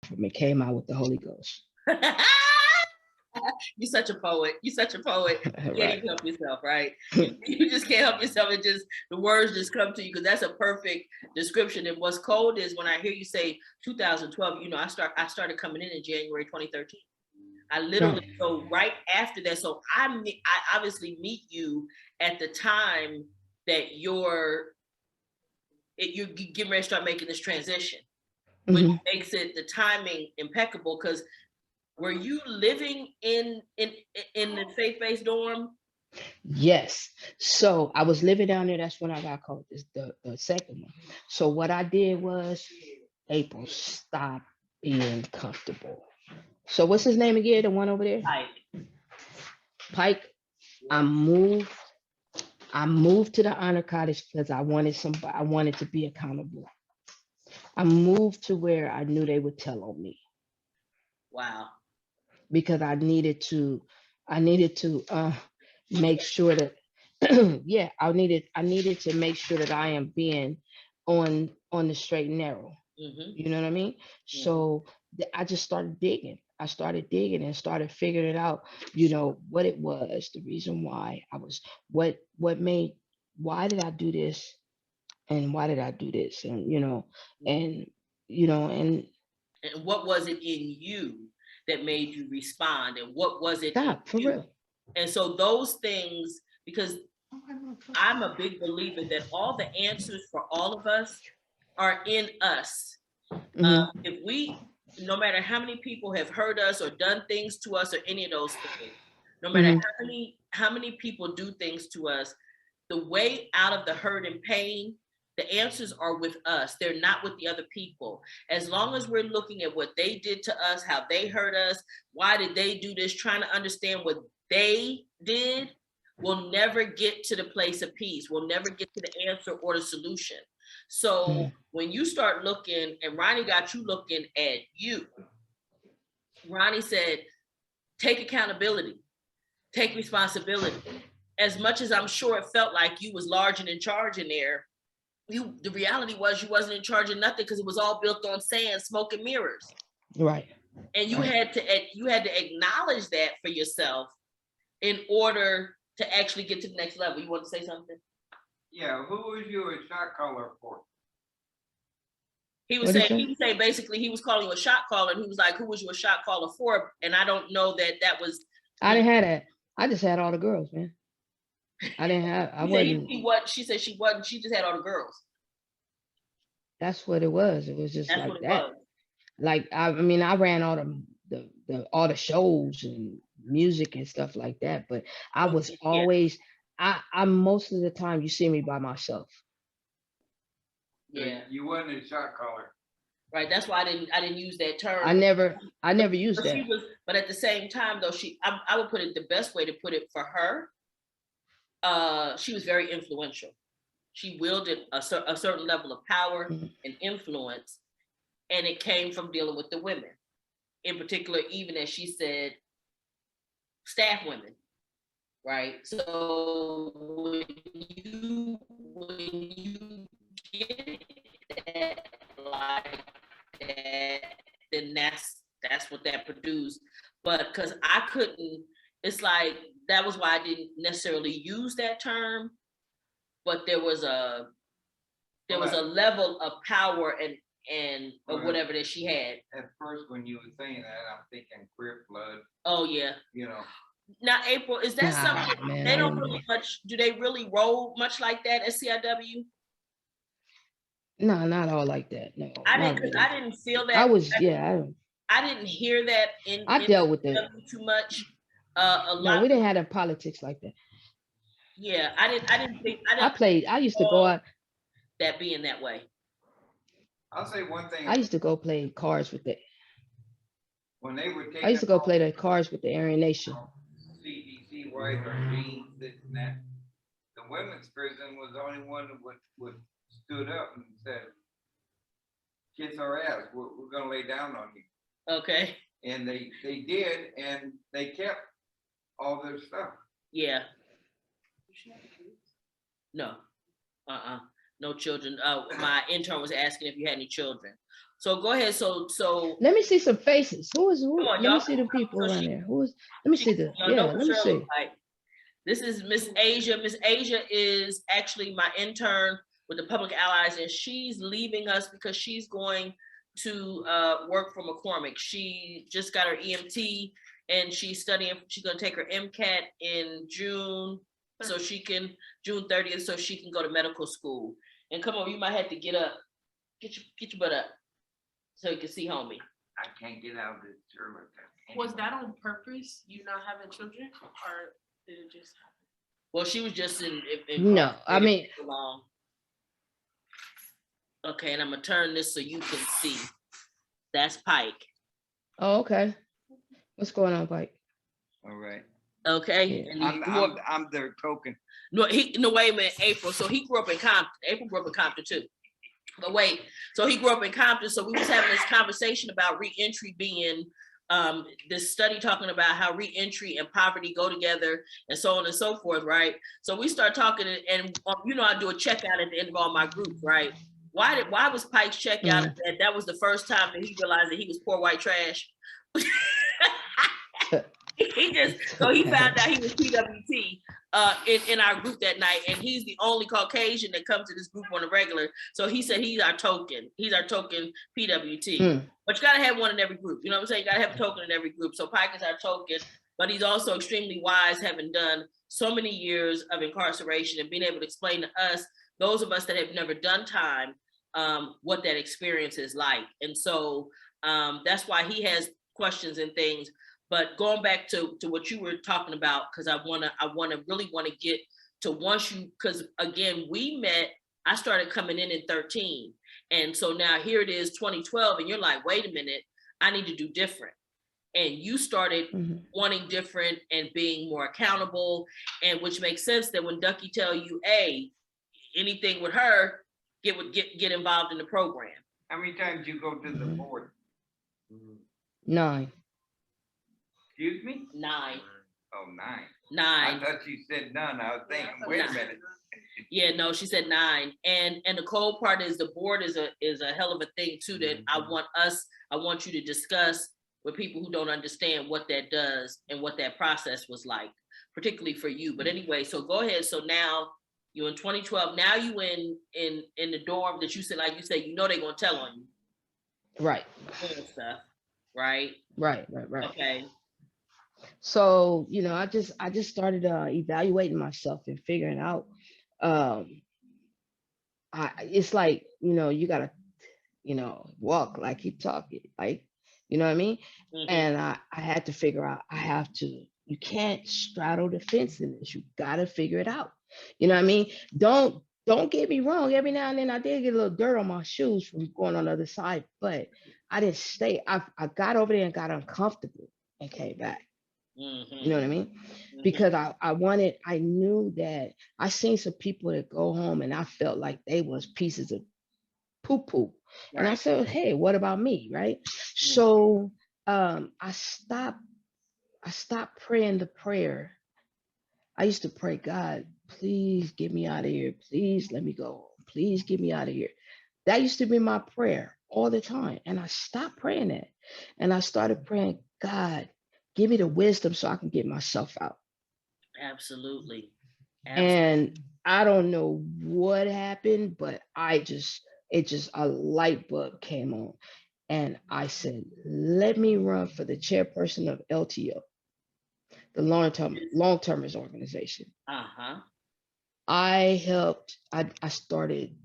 from it came out with the Holy Ghost. You're such a poet. You're such a poet. You can't Right. even help yourself, right? You just can't help yourself. It just, the words just come to you, because that's a perfect description. And what's cold is when I hear you say 2012, you know, I started coming in January 2013. I literally, so right after that, so I obviously meet you at the time that you're getting ready to start making this transition, which makes it, the timing, impeccable. Because were you living in the faith-based dorm? Yes. So I was living down there. That's when I got called, the second one. So what I did was, April, stop being comfortable. So what's his name again? The one over there? Pike. I moved to the honor cottage because I wanted to be accountable. I moved to where I knew they would tell on me. Wow. Because I needed to make sure that yeah, I needed to make sure that I am being on the straight and narrow. You know what I mean? So I just started digging. I started digging and started figuring it out, you know, what it was, the reason why I was, why did I do this? And why did I do this? And, and what was it in you that made you respond? And what was it God, for real? And so those things, because I'm a big believer that all the answers for all of us are in us. If we, no matter how many people have hurt us or done things to us or any of those things, no matter how many people do things to us, the way out of the hurt and pain, the answers are with us. They're not with the other people. As long as we're looking at what they did to us, how they hurt us, why did they do this, trying to understand what they did, we'll never get to the place of peace. We'll never get to the answer or the solution. So when you start looking, and Ronnie got you looking at you, Ronnie said, take accountability, take responsibility. As much as I'm sure it felt like you was large and in charge in there, the reality was you wasn't in charge of nothing, because it was all built on sand, smoke, and mirrors. Right. And you had to acknowledge that for yourself in order to actually get to the next level. You want to say something? Yeah, who was you a shot caller for? He was saying basically he was calling you a shot caller, and he was like, who was you a shot caller for? And I don't know that was. I didn't have that. I just had all the girls, man. She said she wasn't. She just had all the girls. That's what it was. It was just like that. Like I ran all the shows and music and stuff like that. But I was always I most of the time you see me by myself. Yeah. You wasn't a shot caller. Right. That's why I didn't use that term. I never used that. But at the same time though, I would put it, the best way to put it for her, she was very influential. She wielded a certain level of power and influence, and it came from dealing with the women, in particular, even as she said, staff women, right? So when you get that like that, then that's what that produced. But because I couldn't, it's like, that was why I didn't necessarily use that term, but there was a level of power and or whatever that she had. At first, when you were saying that, I'm thinking queer blood. Oh yeah. You know. Now, April, is that something they don't really much? Do they really roll much like that at CIW? No, not all like that. No, I didn't feel that. I didn't hear that I dealt with that too much. No, we didn't have the politics like that. Yeah, I didn't think. I used to go out. That being that way. I'll say one thing. I used to go play cards with it. When they were taking, I used to go play the cards with the Aryan Nation. CDC, white or jeans, this and that. The women's prison was the only one that would stood up and said, "Kiss our ass. We're gonna lay down on you." Okay. And they did, and they kept all their stuff. Yeah. No. No children. My intern was asking if you had any children. So go ahead. So Let me see some faces. Who is who? come on, Let me y'all. see the people So around there. Who is? Let me see the. y'all Yeah, know let what me Cheryl see. looks like. This is Miss Asia. Miss Asia is actually my intern with the Public Allies, and she's leaving us because she's going to work for McCormick. She just got her EMT, and she's studying. She's going to take her MCAT in June, so she can June 30th, so she can go to medical school. And come on, you might have to get up, get your butt up, so you can see homie. I can't get out of this chair like that. Was that on purpose? You not having children, or did it just happen? Well, she was just in No, I mean, so long. Okay, and I'm gonna turn this so you can see. That's Pike. oh, okay. What's going on, Pike? All right. Okay, Yeah. and I'm their token. no, wait a minute, April. So he grew up in Compton. April grew up in Compton too. But wait, so he grew up in Compton. So we was having this conversation about reentry being this study talking about how reentry and poverty go together and so on and so forth, right? So we start talking, and you know, I do a checkout at the end of all my groups, right? Why was Pike's checkout? And that was the first time that he realized that he was poor white trash. He found out he was PWT in our group that night, and he's the only Caucasian that comes to this group on a regular. So he said he's our token. He's our token PWT. But you gotta have one in every group. You know what I'm saying? You gotta have a token in every group. So Pike is our token, but he's also extremely wise, having done so many years of incarceration and being able to explain to us, those of us that have never done time, what that experience is like. And so that's why he has questions and things. But going back to what you were talking about, because I really want to get to once you, because again, we met, I started coming in 13. And so now here it is 2012, and you're like, wait a minute, I need to do different. And you started wanting different and being more accountable, and which makes sense that when Ducky tell you, hey, anything with her, get involved in the program. How many times you go to the board? 9. Excuse me? 9. Oh, 9. 9. I thought you said none. I was thinking, wait a minute. Yeah, no, she said 9. And the cold part is the board is a hell of a thing too, that I want you to discuss with people who don't understand what that does and what that process was like, particularly for you. But anyway, so go ahead. So now you're in 2012. Now you in the dorm that you said, like you said, you know they're gonna tell on you. Right. Stuff. Right. Right. Okay. So, you know, I just started evaluating myself and figuring out it's like, you know, you gotta, you know, walk like you talking, like, you know what I mean? And I had to figure out, you can't straddle the fence in this. You gotta figure it out. You know what I mean? Don't get me wrong. Every now and then I did get a little dirt on my shoes from going on the other side, but I didn't stay. I got over there and got uncomfortable and came back. You know what I mean? Because I knew that I seen some people that go home and I felt like they was pieces of poo-poo. Right. And I said, hey, what about me? Right. So I stopped praying the prayer. I used to pray, God, please get me out of here. Please let me go. Please get me out of here. That used to be my prayer all the time. And I stopped praying that. And I started praying, God, give me the wisdom so I can get myself out. Absolutely. And I don't know what happened, but a light bulb came on. And I said, let me run for the chairperson of LTO, the long-termers organization. I started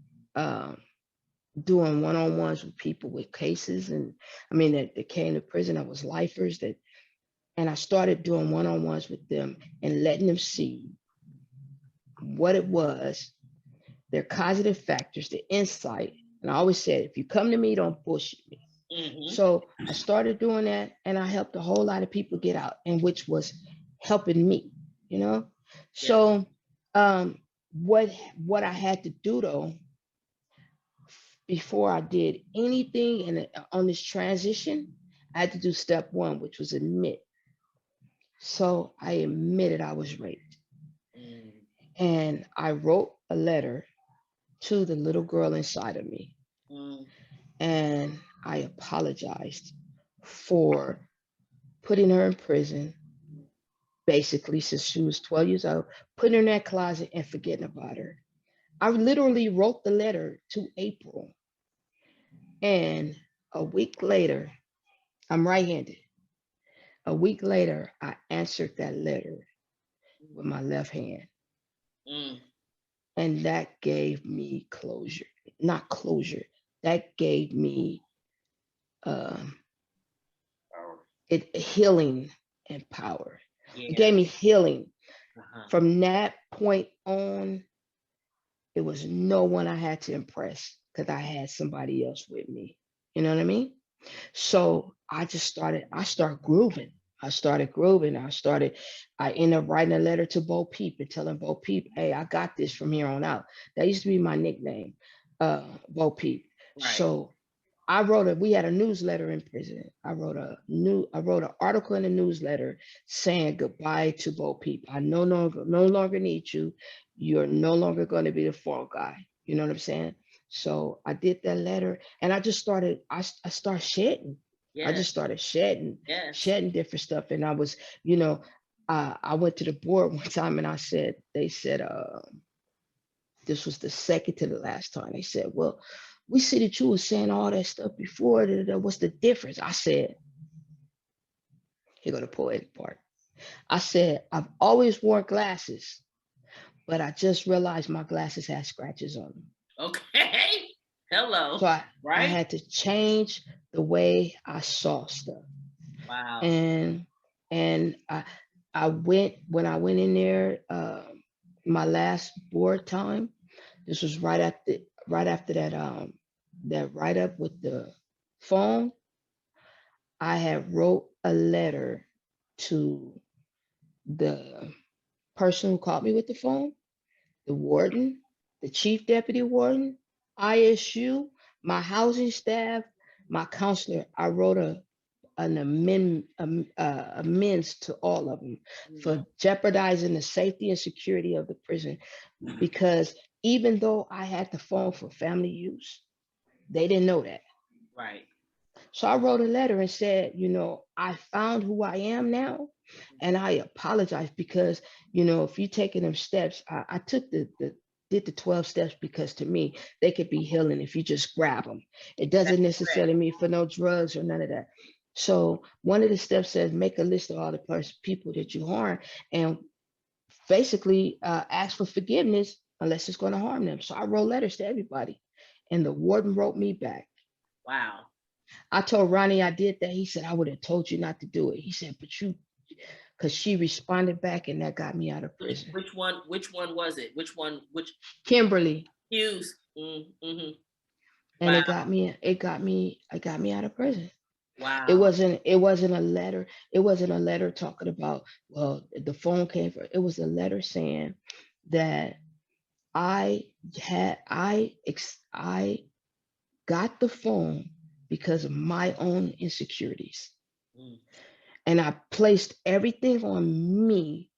doing one-on-ones with people with cases, and I mean that came to prison. I was lifers and I started doing one-on-ones with them and letting them see what it was, their causative factors, the insight. And I always said, if you come to me, don't bullshit me. So I started doing that, and I helped a whole lot of people get out, and which was helping me, you know? So what I had to do though, before I did anything on this transition, I had to do step 1, which was admit. So I admitted I was raped. And I wrote a letter to the little girl inside of me. And I apologized for putting her in prison, basically since she was 12 years old, putting her in that closet and forgetting about her. I literally wrote the letter to April, and a week later, I'm right-handed. A week later, I answered that letter with my left hand. Mm. And that gave me closure. Not closure. That gave me Power. healing and power. It Yeah. gave me healing. Uh-huh. From that point on, it was no one I had to impress because I had somebody else with me. You know what I mean? So I started grooving. I ended up writing a letter to Bo Peep and telling Bo Peep, hey, I got this from here on out. That used to be my nickname, Bo Peep. Right. So we had a newsletter in prison. I wrote an article in the newsletter saying goodbye to Bo Peep. I no longer need you. You're no longer going to be the fall guy. You know what I'm saying? So I did that letter, and I started shedding. I Yes. just started shedding Yes. different stuff. And I was, I went to the board one time and they said, this was the second to the last time. They said, well, we see that you were saying all that stuff before. What's the difference? I said, here go the poetic part. I said, I've always worn glasses, but I just realized my glasses had scratches on them. Okay. Hello. So I Right. had to change the way I saw stuff. Wow. And when I went in there, my last board time, this was right after that write up with the phone. I had wrote a letter to the person who called me with the phone, the warden, the chief deputy warden, ISU, my housing staff, my counselor. I wrote an amends to all of them for jeopardizing the safety and security of the prison. Because even though I had the phone for family use, they didn't know that. Right. So I wrote a letter and said, I found who I am now, and I apologize because, if you're taking them steps, I took did the 12 steps because to me, they could be healing if you just grab them. It doesn't necessarily mean for no drugs or none of that. So one of the steps says, make a list of all the people that you harm and basically ask for forgiveness unless it's going to harm them. So I wrote letters to everybody, and the warden wrote me back. Wow. I told Ronnie I did that. He said, I would have told you not to do it. He said, but because she responded back and that got me out of prison. Which one was it? Which Kimberly. Hughes. Mm-hmm. And wow. it got me out of prison. Wow. It wasn't a letter. It wasn't a letter talking about, well, the phone came for it was a letter saying that I got the phone because of my own insecurities. Mm. And I placed everything on me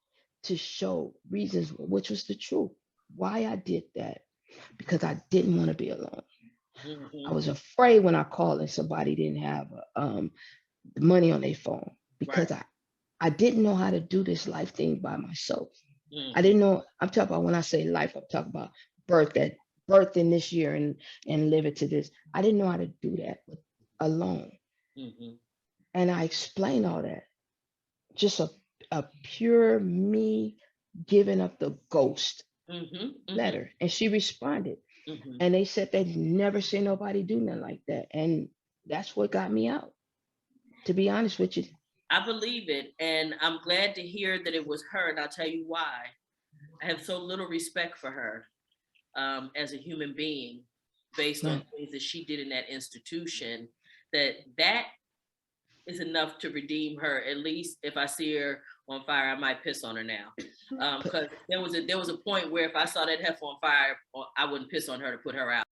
to show reasons, which was the truth. Why I did that, because I didn't want to be alone. Mm-hmm. I was afraid when I called and somebody didn't have money on their phone, because I didn't know how to do this life thing by myself. Mm-hmm. I didn't know. I'm talking about, when I say life, I'm talking about birth in this year and live it to this. I didn't know how to do that alone. Mm-hmm. And I explained all that. Just a pure me giving up the ghost letter. And she responded. Mm-hmm. And they said they'd never seen nobody do nothing like that. And that's what got me out, to be honest with you. I believe it. And I'm glad to hear that it was her. And I'll tell you why. I have so little respect for her as a human being based on things that she did in that institution, that is enough to redeem her. At least if I see her on fire, I might piss on her now. Because there was a point where if I saw that heifer on fire, I wouldn't piss on her to put her out.